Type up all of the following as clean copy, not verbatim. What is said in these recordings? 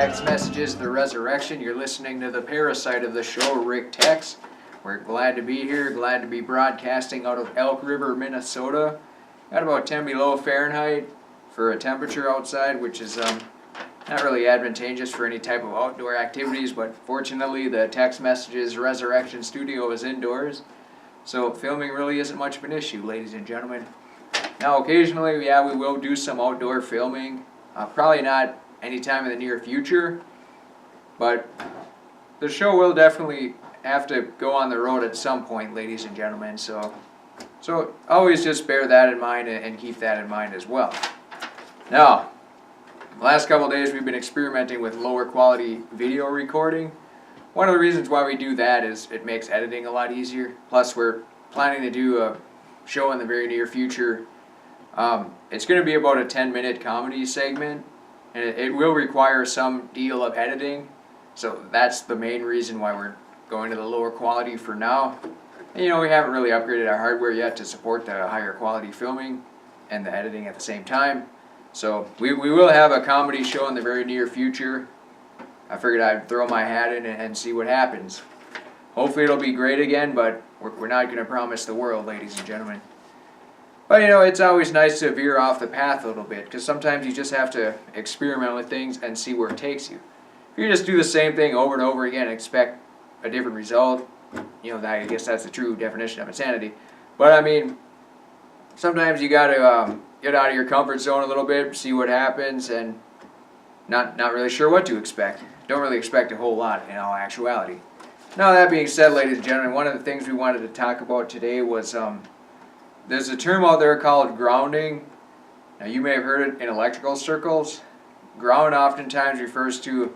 text messages, the resurrection. You're listening to the parasite of the show, Rick Tex. We're glad to be here, glad to be broadcasting out of Elk River, Minnesota. Got about 10 below Fahrenheit for a temperature outside, which is not really advantageous for any type of outdoor activities, but fortunately the text messages resurrection studio is indoors, so filming really isn't much of an issue, ladies and gentlemen. Now occasionally, we will do some outdoor filming, probably not anytime in the near future, but the show will definitely have to go on the road at some point, ladies and gentlemen, so always just bear that in mind and keep that in mind as well. Now, the last couple of days we've been experimenting with lower quality video recording. One of the reasons why we do that is it makes editing a lot easier. Plus we're planning to do a show in the very near future. It's going to be about a 10-minute comedy segment, and it will require some deal of editing. So that's the main reason why we're going to the lower quality for now. And, you know, we haven't really upgraded our hardware yet to support the higher quality filming and the editing at the same time. So we will have a comedy show in the very near future. I figured I'd throw my hat in and see what happens. Hopefully it'll be great again, but we're not going to promise the world, ladies and gentlemen. But you know, it's always nice to veer off the path a little bit, because sometimes you just have to experiment with things and see where it takes you. If you just do the same thing over and over again and expect a different result, you know, I guess that's the true definition of insanity. But I mean, sometimes you got to get out of your comfort zone a little bit, see what happens, and not really sure what to expect. Don't really expect a whole lot in all actuality. Now that being said, ladies and gentlemen, one of the things we wanted to talk about today was there's a term out there called grounding. Now you may have heard it in electrical circles. Ground oftentimes refers to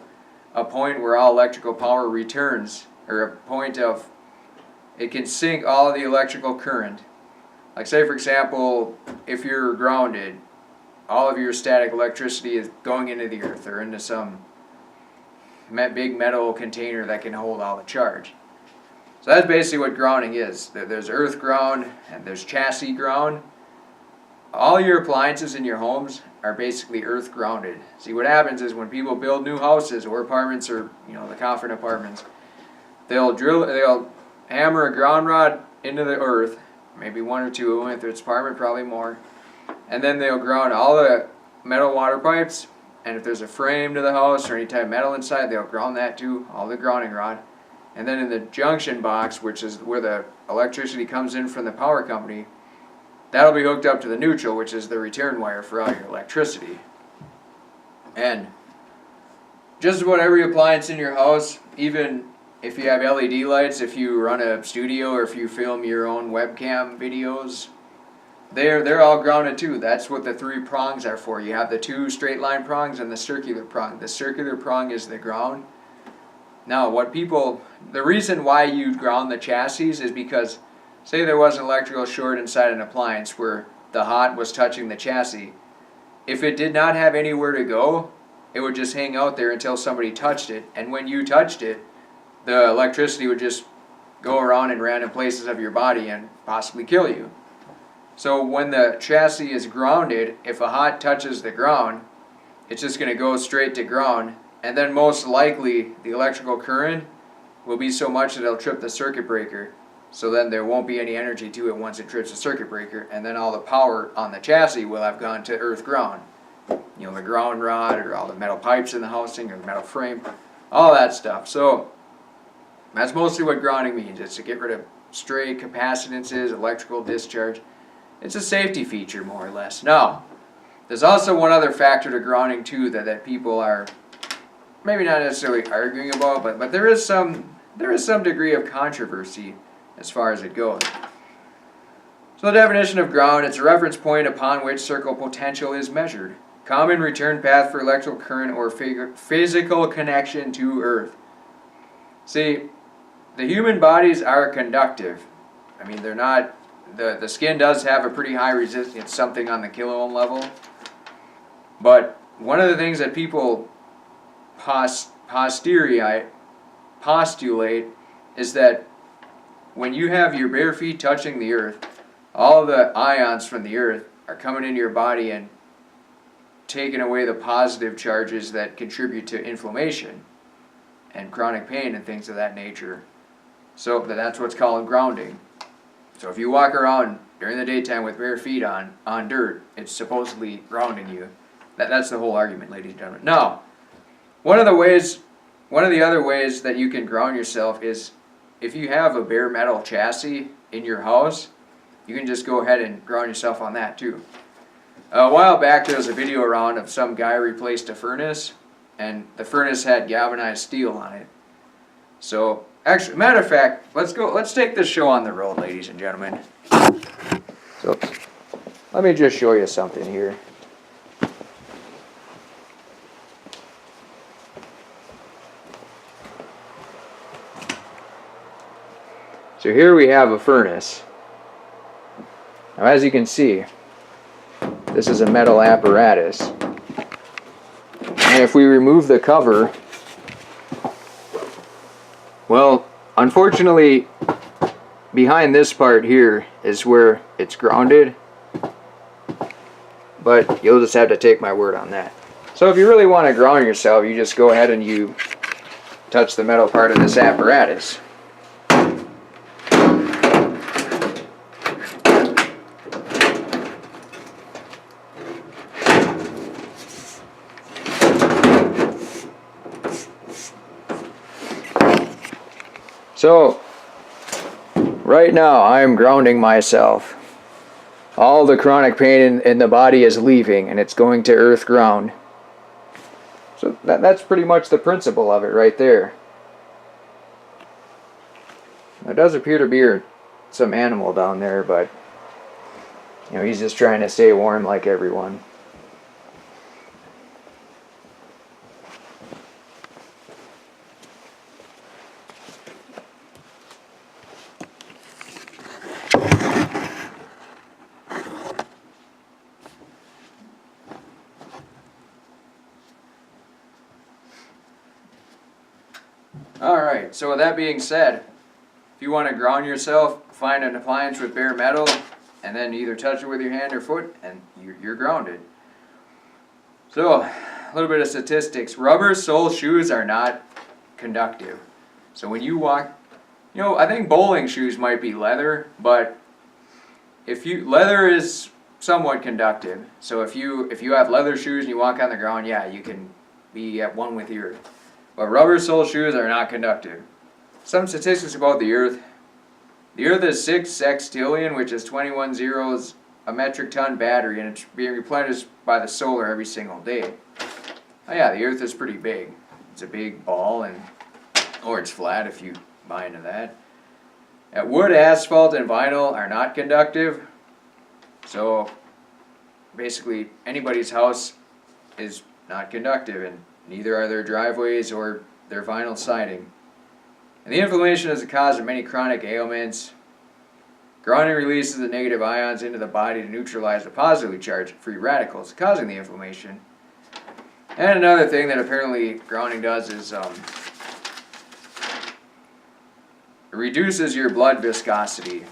a point where all electrical power returns, or a point of it can sink all of the electrical current. Like say for example, if you're grounded, all of your static electricity is going into the earth or into some big metal container that can hold all the charge. So that's basically what grounding is. There's earth ground and there's chassis ground. All your appliances in your homes are basically earth grounded. See, what happens is when people build new houses or apartments, or you know, the coffin apartments, they'll hammer a ground rod into the earth, maybe one or two of them if it's apartment, probably more, and then they'll ground all the metal water pipes, and if there's a frame to the house or any type of metal inside, they'll ground that too, all the grounding rod. And then in the junction box, which is where the electricity comes in from the power company, that'll be hooked up to the neutral, which is the return wire for all your electricity. And just about every appliance in your house, even if you have LED lights, if you run a studio or if you film your own webcam videos, they're all grounded too. That's what the three prongs are for. You have the two straight line prongs and the circular prong. The circular prong is the ground. Now the reason why you ground the chassis is because, say there was an electrical short inside an appliance where the hot was touching the chassis. If it did not have anywhere to go, it would just hang out there until somebody touched it. And when you touched it, the electricity would just go around in random places of your body and possibly kill you. So when the chassis is grounded, if a hot touches the ground, it's just going to go straight to ground, and then most likely the electrical current will be so much that it'll trip the circuit breaker. So then there won't be any energy to it once it trips the circuit breaker, and then all the power on the chassis will have gone to earth ground. You know, the ground rod or all the metal pipes in the housing or the metal frame, all that stuff. So that's mostly what grounding means. It's to get rid of stray capacitances, electrical discharge. It's a safety feature, more or less. Now, there's also one other factor to grounding too that people are maybe not necessarily arguing about, but there is some degree of controversy as far as it goes. So the definition of ground, it's a reference point upon which circle potential is measured. Common return path for electrical current or physical connection to earth. See, the human bodies are conductive. I mean, they're not, the skin does have a pretty high resistance, it's something on the kiloohm level. But one of the things that people postulate is that when you have your bare feet touching the earth, all the ions from the earth are coming into your body and taken away the positive charges that contribute to inflammation and chronic pain and things of that nature. So that's what's called grounding. So if you walk around during the daytime with bare feet on dirt, it's supposedly grounding you. That's the whole argument, ladies and gentlemen. Now, one of the other ways that you can ground yourself is if you have a bare metal chassis in your house, you can just go ahead and ground yourself on that too. A while back there was a video around of some guy replaced a furnace, and the furnace had galvanized steel on it. So, actually, matter of fact, let's take this show on the road, ladies and gentlemen. So, let me just show you something here. So here we have a furnace. Now as you can see, this is a metal apparatus. And if we remove the cover, well, unfortunately, behind this part here is where it's grounded. But you'll just have to take my word on that. So if you really want to ground yourself, you just go ahead and you touch the metal part of this apparatus. So, right now I am grounding myself. All the chronic pain in the body is leaving and it's going to earth ground. So that's pretty much the principle of it right there. There does appear to be some animal down there, but you know, he's just trying to stay warm like everyone. Alright, so with that being said, if you want to ground yourself, find an appliance with bare metal, and then either touch it with your hand or foot, and you're grounded. So, a little bit of statistics. Rubber sole shoes are not conductive. So when you walk, you know, I think bowling shoes might be leather, but leather is somewhat conductive. So if you have leather shoes and you walk on the ground, yeah, you can be at one with the earth. But rubber sole shoes are not conductive. Some statistics about the Earth. The Earth is 6 sextillion, which is 21 zeros, a metric ton battery, and it's being replenished by the solar every single day. Oh yeah, the Earth is pretty big. It's a big ball, or it's flat if you buy into that. Wood, asphalt, and vinyl are not conductive. So basically, anybody's house is not conductive, and neither are their driveways or their vinyl siding. And the inflammation is the cause of many chronic ailments. Grounding releases the negative ions into the body to neutralize the positively charged free radicals causing the inflammation. And another thing that apparently grounding does is it reduces your blood viscosity.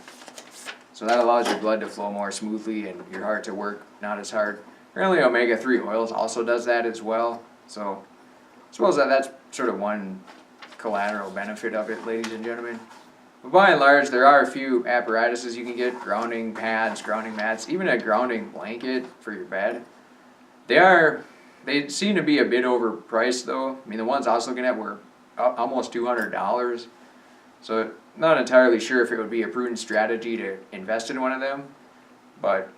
So that allows your blood to flow more smoothly and your heart to work not as hard. Apparently omega-3 oils also does that as well. So I suppose that's sort of one collateral benefit of it, ladies and gentlemen. But by and large, there are a few apparatuses you can get: grounding pads, grounding mats, even a grounding blanket for your bed. They seem to be a bit overpriced though. I mean, the ones I was looking at were almost $200. So not entirely sure if it would be a prudent strategy to invest in one of them. But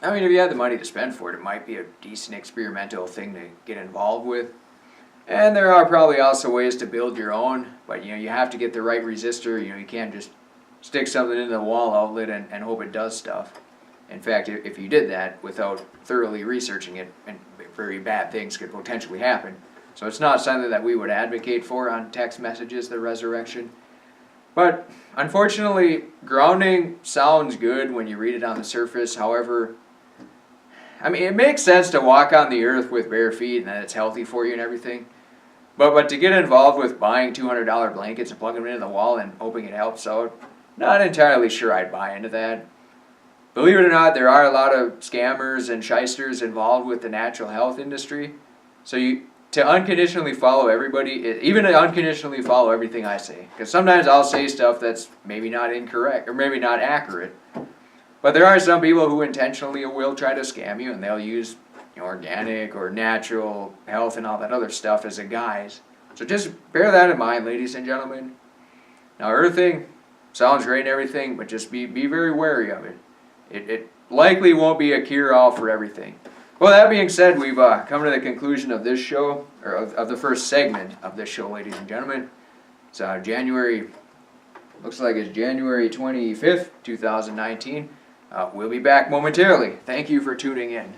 I mean, if you had the money to spend for it, it might be a decent experimental thing to get involved with. And there are probably also ways to build your own, but you have to get the right resistor. You can't just stick something in the wall outlet and hope it does stuff. In fact, if you did that without thoroughly researching it, and very bad things could potentially happen. So it's not something that we would advocate for on text messages, the resurrection. But unfortunately, grounding sounds good when you read it on the surface. However, I mean, it makes sense to walk on the earth with bare feet and that it's healthy for you and everything. But to get involved with buying $200 blankets and plugging them into the wall and hoping it helps out, not entirely sure I'd buy into that. believe it or not, there are a lot of scammers and shysters involved with the natural health industry. So to unconditionally follow everybody, even to unconditionally follow everything I say, because sometimes I'll say stuff that's maybe not incorrect or maybe not accurate. But there are some people who intentionally will try to scam you, and they'll use organic or natural health and all that other stuff as a guise. So just bear that in mind, ladies and gentlemen. Now, earthing sounds great and everything, but just be very wary of it. It likely won't be a cure-all for everything. Well, that being said, we've come to the conclusion of this show, or of the first segment of this show, ladies and gentlemen. It's looks like it's January 25th, 2019. We'll be back momentarily. Thank you for tuning in.